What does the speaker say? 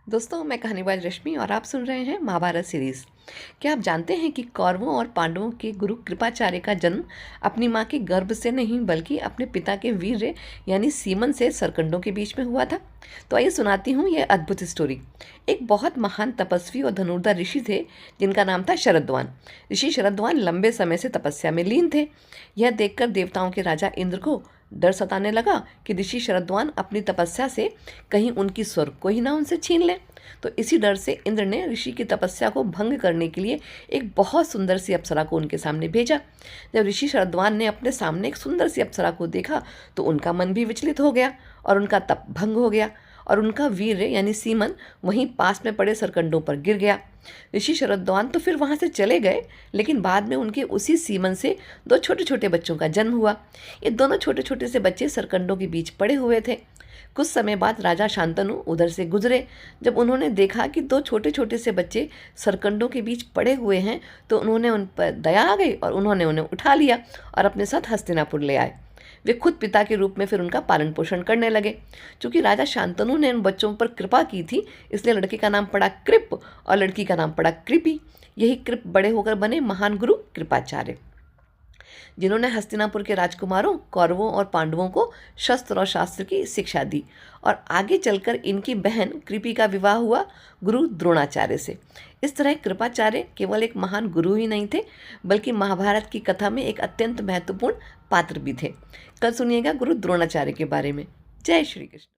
दोस्तों, मैं कहानीबाज रश्मि और आप सुन रहे हैं महाभारत सीरीज। क्या आप जानते हैं कि कौरवों और पांडवों के गुरु कृपाचार्य का जन्म अपनी मां के गर्भ से नहीं बल्कि अपने पिता के वीर्य यानी सीमन से सरकंडों के बीच में हुआ था। तो आइए सुनाती हूँ यह अद्भुत स्टोरी। एक बहुत महान तपस्वी और धनुर्धर ऋषि थे जिनका नाम था शरद्वान। ऋषि शरद्वान लंबे समय से तपस्या में लीन थे। यह देखकर देवताओं के राजा इंद्र को डर सताने लगा कि ऋषि शरद्वान अपनी तपस्या से कहीं उनकी स्वर्ग को ही ना उनसे छीन ले। तो इसी डर से इंद्र ने ऋषि की तपस्या को भंग करने के लिए एक बहुत सुंदर सी अप्सरा को उनके सामने भेजा। जब ऋषि शरद्वान ने अपने सामने एक सुंदर सी अप्सरा को देखा तो उनका मन भी विचलित हो गया और उनका तप भंग हो गया और उनका वीर्य यानी सीमन वहीं पास में पड़े सरकंडों पर गिर गया। ऋषि शरद्वान तो फिर वहाँ से चले गए, लेकिन बाद में उनके उसी सीमन से दो छोटे छोटे बच्चों का जन्म हुआ। ये दोनों छोटे छोटे से बच्चे सरकंडों के बीच पड़े हुए थे। कुछ समय बाद राजा शांतनु उधर से गुजरे। जब उन्होंने देखा कि दो छोटे छोटे से बच्चे सरकंडों के बीच पड़े हुए हैं तो उन्होंने उन पर दया आ गई और उन्होंने उन्हें उठा लिया और अपने साथ हस्तिनापुर ले आए। वे खुद पिता के रूप में फिर उनका पालन पोषण करने लगे। क्योंकि राजा शांतनु ने उन बच्चों पर कृपा की थी, इसलिए लड़के का नाम पड़ा कृप और लड़की का नाम पड़ा कृपी। यही कृप बड़े होकर बने महान गुरु कृपाचार्य, जिन्होंने हस्तिनापुर के राजकुमारों कौरवों और पांडवों को शस्त्र और शास्त्र की शिक्षा दी। और आगे चलकर इनकी बहन कृपी का विवाह हुआ गुरु द्रोणाचार्य से। इस तरह कृपाचार्य केवल एक महान गुरु ही नहीं थे, बल्कि महाभारत की कथा में एक अत्यंत महत्वपूर्ण पात्र भी थे। कल सुनिएगा गुरु द्रोणाचार्य के बारे में। जय श्री कृष्ण।